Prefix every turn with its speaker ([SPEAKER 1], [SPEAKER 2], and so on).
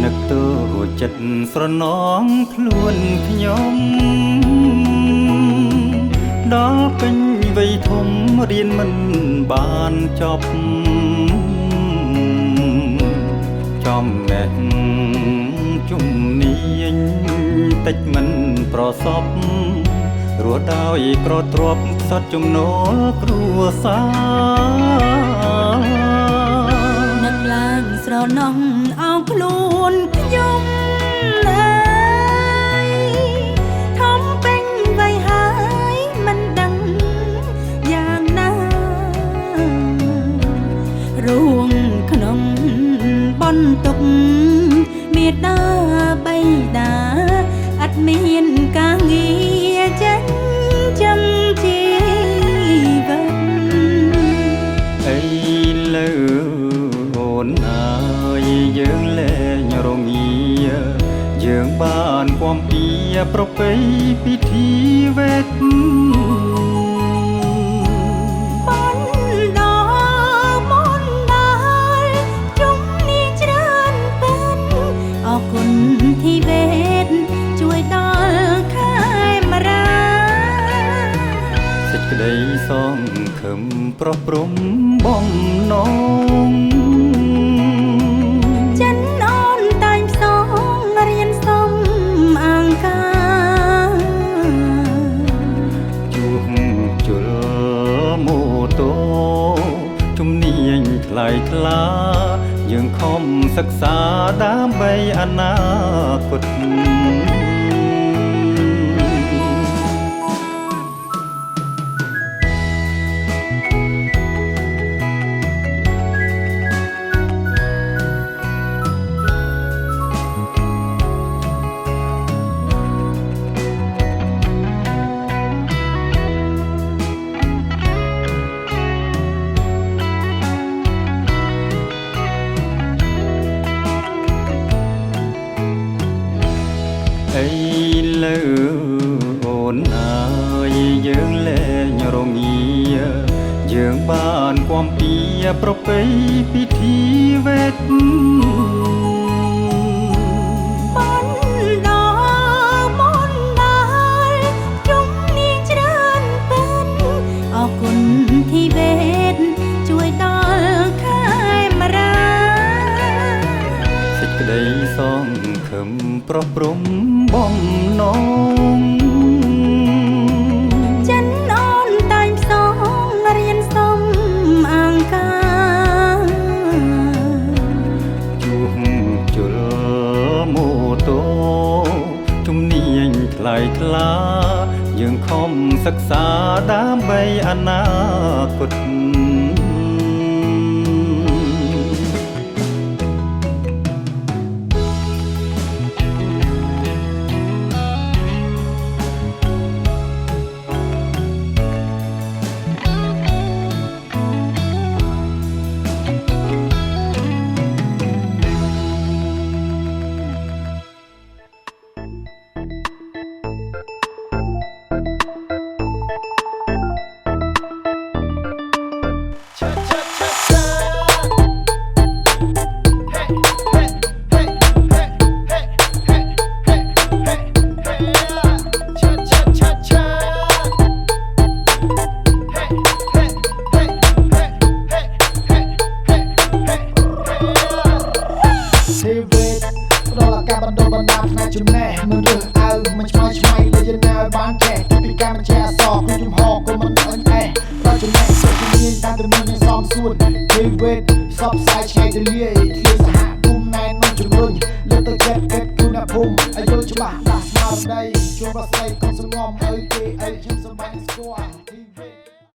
[SPEAKER 1] នឹកទៅចិត្តស្រណងខ្លួនខ្ញុំដល់ពេញវ័យធំរៀនមិនបានចប់ចំណេះជំនាញតិចមិនប្រសពរស់ដោយក្រទ្រព្យខ្សត់ចំណូលគ្រួសារ
[SPEAKER 2] នឹកឡើងស្រណោះអោខ្លួនខ្ញុំធំពេញវ័យហើយមិនដឹងយ៉ាងណារួងក្នុងបន្ទុកមេដាបៃតាអត់មានការងារចិញ្ចឹមជីវិត
[SPEAKER 1] អីលើអូនអើយយើងលែងរងាយើងបានពំពីប្រពៃពិធីវេទ
[SPEAKER 2] ที่เวทช่วยดอลขายมารา
[SPEAKER 1] សេចក្តីសងខឹមប្រព្រំបំណង
[SPEAKER 2] ចិនអូនតែងសងរៀនសុំអង្ការ
[SPEAKER 1] ជួបជុលម៉ូតូជំនាញថ្លៃថ្លាយើងខំសិក្សាដើម្បីអនាគតអីលើអូនអើយយើងលែងរងាយើងបានពំពីប្រពៃពិធីវេទ
[SPEAKER 2] បានដល់មុនដល់ជំនាញច្រើនពេញអរគុណที่เวทช่วยដល់ខែមរា
[SPEAKER 1] សេចក្តីសងខឹមប្រព្រំបំណង
[SPEAKER 2] ចិនអូនតែងសងរៀនសុំអង្ការ
[SPEAKER 1] ជួបជុលម៉ូតូជំនាញថ្លៃថ្លាយើងខំសិក្សាដើម្បីអនាគត
[SPEAKER 3] ចំណេះមិនរើសអើមិនឆ្មៃឆ្មៃលេចណាបានចេះពីការបញ្ជាអសគឺជំហរក៏មិនអញអេះប្រចំណេះសុខមានតាមទំនៀមសំសួនជីវិតសពសាយឆ្ងាយទៅលាយធ្លាសហគមន៍ណែនាំជំរុញលើកទៅចិត្តគិតគូរអ្នកភូមិឲ្យយល់ច្បាស់ដាស់ស្មារតីជួបប្រស័យកុំសងំអើយគេអីខ្ញុំ